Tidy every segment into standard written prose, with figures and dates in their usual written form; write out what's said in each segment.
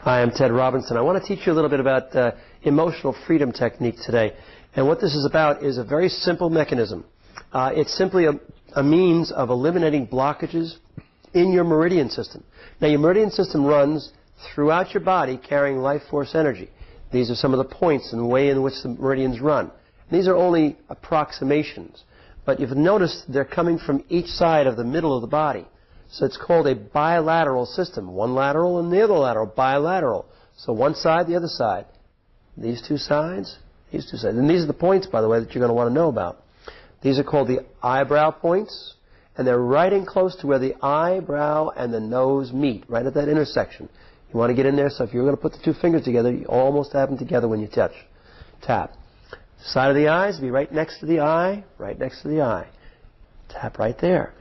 Hi, I'm Ted Robinson. I want to teach you a little bit about emotional freedom technique today. And what this is about is a very simple mechanism. It's simply a means of eliminating blockages in your meridian system. Now, your meridian system runs throughout your body carrying life force energy. These are some of the points and the way in which the meridians run. These are only approximations, but you've noticed they're coming from each side of the middle of the body. So it's called a bilateral system. One lateral and the other lateral, bilateral. So one side, the other side. These two sides, these two sides. And these are the points, by the way, that you're going to want to know about. These are called the eyebrow points, and they're right in close to where the eyebrow and the nose meet, right at that intersection. You want to get in there, so if you're going to put the two fingers together, you almost have them together when you touch. Tap. Side of the eyes, be right next to the eye, right next to the eye. Tap right there.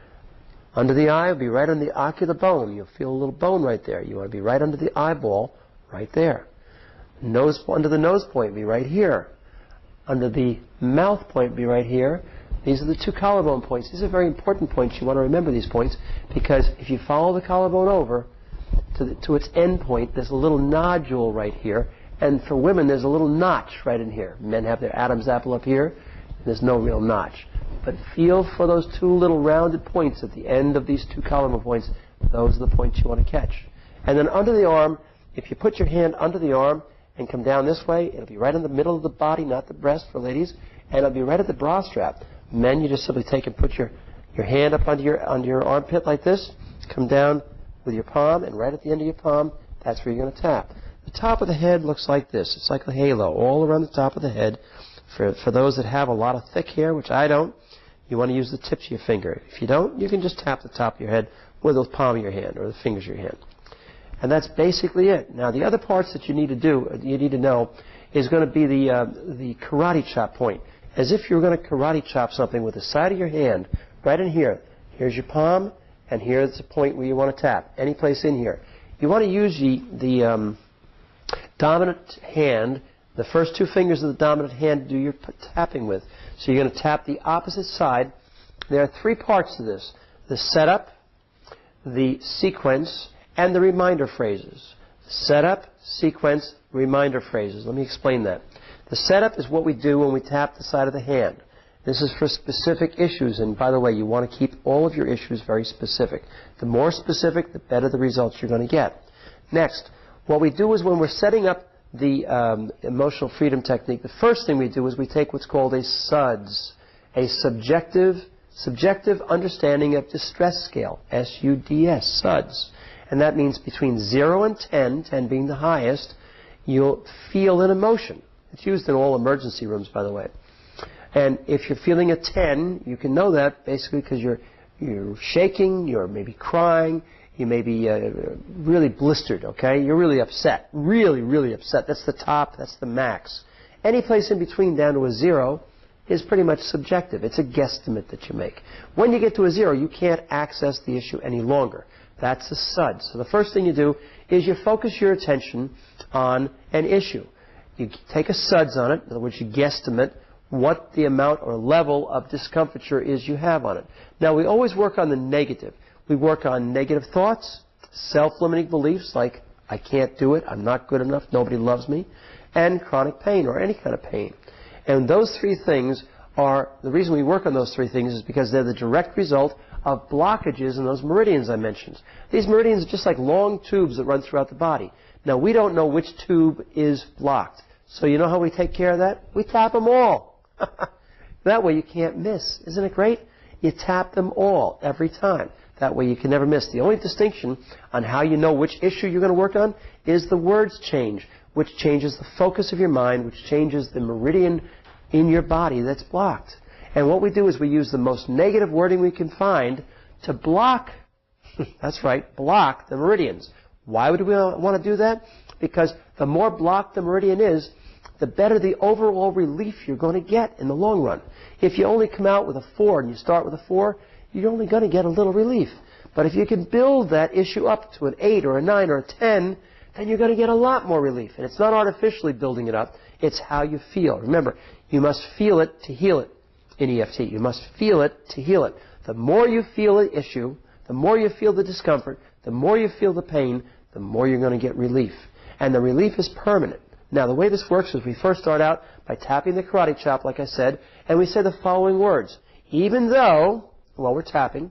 Under the eye will be right on the ocular bone. You'll feel a little bone right there. You want to be right under the eyeball, right there. Nose, under the nose point, be right here. Under the mouth point, be right here. These are the two collarbone points. These are very important points. You want to remember these points because if you follow the collarbone over to its end point, there's a little nodule right here. And for women, there's a little notch right in here. Men have their Adam's apple up here. There's no real notch. But feel for those two little rounded points at the end of these two collarbone points. Those are the points you want to catch. And then under the arm, if you put your hand under the arm and come down this way, it'll be right in the middle of the body, not the breast for ladies, and it'll be right at the bra strap. Men, you just simply take and put your hand up under your armpit like this, come down with your palm, and right at the end of your palm, that's where you're going to tap. The top of the head looks like this. It's like a halo all around the top of the head. For those that have a lot of thick hair, which I don't, you want to use the tips of your finger. If you don't, you can just tap the top of your head with the palm of your hand or the fingers of your hand. And that's basically it. Now, the other parts that you need to know, is going to be the karate chop point. As if you're going to karate chop something with the side of your hand, right in here. Here's your palm, and here's the point where you want to tap. Any place in here. You want to use the dominant hand, the first two fingers of the dominant hand to do your tapping with. So you're going to tap the opposite side. There are three parts to this. The setup, the sequence, and the reminder phrases. Setup, sequence, reminder phrases. Let me explain that. The setup is what we do when we tap the side of the hand. This is for specific issues, and by the way, you want to keep all of your issues very specific. The more specific, the better the results you're going to get. Next, what we do is when we're setting up the emotional freedom technique, the first thing we do is we take what's called a SUDS, a subjective understanding of distress scale, S-U-D-S, SUDS. And that means between 0 and 10, 10 being the highest, you'll feel an emotion. It's used in all emergency rooms, by the way. And if you're feeling a 10, you can know that basically because you're shaking, you're maybe crying, you may be really blistered, okay? You're really upset, really, really upset. That's the top, that's the max. Any place in between down to a 0 is pretty much subjective. It's a guesstimate that you make. When you get to a 0, you can't access the issue any longer. That's a SUD. So the first thing you do is you focus your attention on an issue. You take a SUDS on it, in other words, you guesstimate what the amount or level of discomfiture is you have on it. Now, we always work on the negative. We work on negative thoughts, self-limiting beliefs like, I can't do it, I'm not good enough, nobody loves me, and chronic pain or any kind of pain. And those three things are, the reason we work on those three things is because they're the direct result of blockages in those meridians I mentioned. These meridians are just like long tubes that run throughout the body. Now, we don't know which tube is blocked. So you know how we take care of that? We tap them all. That way you can't miss. Isn't it great? You tap them all every time. That way you can never miss. The only distinction on how you know which issue you're going to work on is the words change, which changes the focus of your mind, which changes the meridian in your body that's blocked. And what we do is we use the most negative wording we can find to block, that's right, block the meridians. Why would we want to do that? Because the more blocked the meridian is, the better the overall relief you're going to get in the long run. If you only come out with a 4 and you start with a 4, you're only going to get a little relief. But if you can build that issue up to an 8 or a 9 or a 10, then you're going to get a lot more relief. And it's not artificially building it up. It's how you feel. Remember, you must feel it to heal it in EFT. You must feel it to heal it. The more you feel the issue, the more you feel the discomfort, the more you feel the pain, the more you're going to get relief. And the relief is permanent. Now, the way this works is we first start out by tapping the karate chop, like I said, and we say the following words. Even though, while we're tapping,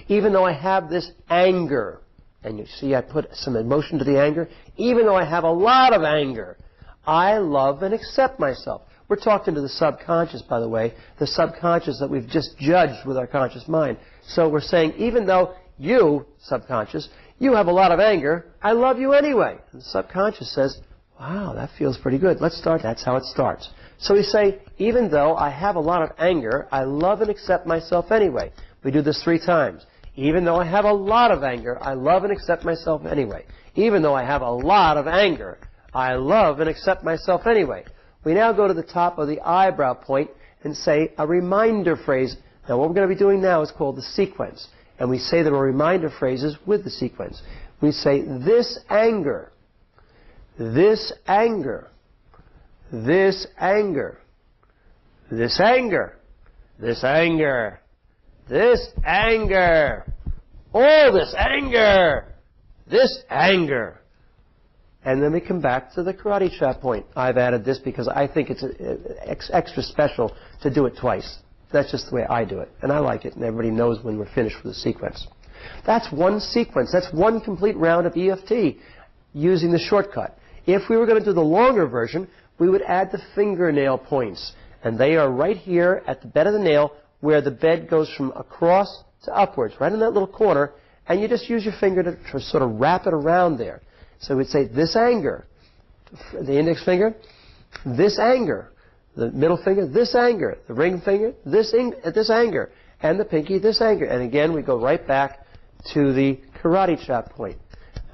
even though I have this anger, and you see I put some emotion to the anger, even though I have a lot of anger, I love and accept myself. We're talking to the subconscious, by the way, the subconscious that we've just judged with our conscious mind. So we're saying, even though you, subconscious, you have a lot of anger, I love you anyway. And the subconscious says, wow, that feels pretty good. Let's start. That's how it starts. So we say, even though I have a lot of anger, I love and accept myself anyway. We do this 3 times. Even though I have a lot of anger, I love and accept myself anyway. Even though I have a lot of anger, I love and accept myself anyway. We now go to the top of the eyebrow point and say a reminder phrase. Now what we're going to be doing now is called the sequence. And we say the reminder phrases with the sequence. We say, this anger, this anger, this anger, this anger, this anger, this anger, all this anger, this anger. And then we come back to the karate chop point. I've added this because I think it's extra special to do it twice. That's just the way I do it. And I like it, and everybody knows when we're finished with the sequence. That's one sequence. That's one complete round of EFT using the shortcut. If we were going to do the longer version, we would add the fingernail points. And they are right here at the bed of the nail where the bed goes from across to upwards, right in that little corner. And you just use your finger to sort of wrap it around there. So we'd say, this anger, the index finger, this anger, the middle finger, this anger, the ring finger, this anger, and the pinky, this anger. And again, we go right back to the karate chop point.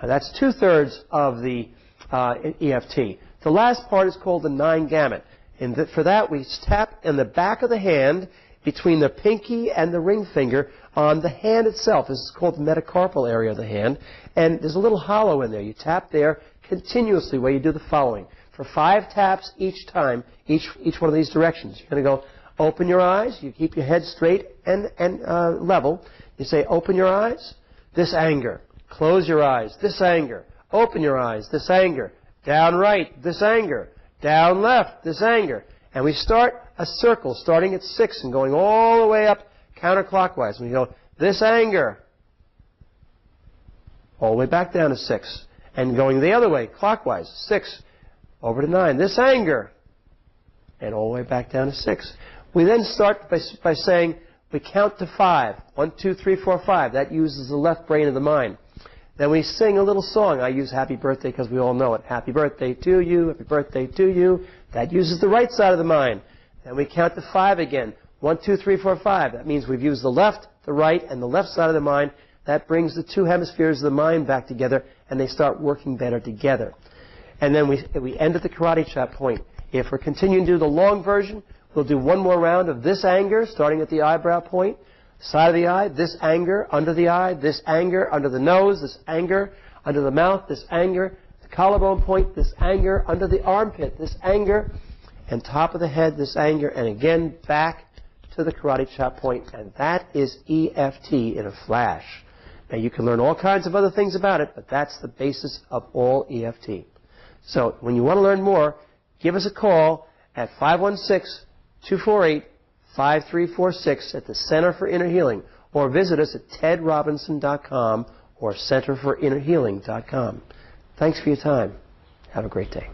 Now, that's 2/3 of the EFT. The last part is called the 9 gamut. And for that, we tap in the back of the hand between the pinky and the ring finger on the hand itself. This is called the metacarpal area of the hand. And there's a little hollow in there. You tap there continuously where you do the following. For 5 taps each time, each one of these directions. You're going to go, open your eyes. You keep your head straight and level. You say, open your eyes, this anger. Close your eyes, this anger. Open your eyes, this anger. Down right, this anger. Down left, this anger. And we start a circle starting at 6 and going all the way up counterclockwise. And we go, this anger. All the way back down to 6. And going the other way, clockwise, 6. Over to 9. This anger. And all the way back down to 6. We then start by saying, we count to 5. 1, 2, 3, 4, 5. That uses the left brain of the mind. Then we sing a little song. I use Happy Birthday because we all know it. Happy birthday to you. Happy birthday to you. That uses the right side of the mind. Then we count to 5 again. 1, 2, 3, 4, 5. That means we've used the left, the right, and the left side of the mind. That brings the 2 hemispheres of the mind back together, and they start working better together. And then we end at the karate chop point. If we're continuing to do the long version, we'll do one more round of this anger, starting at the eyebrow point, side of the eye, this anger, under the eye, this anger, under the nose, this anger, under the mouth, this anger, the collarbone point, this anger, under the armpit, this anger, and top of the head, this anger, and again back to the karate chop point. And that is EFT in a flash. Now you can learn all kinds of other things about it, but that's the basis of all EFT. So when you want to learn more, give us a call at 516-248-5346 at the Center for Inner Healing, or visit us at tedrobinson.com or centerforinnerhealing.com. Thanks for your time. Have a great day.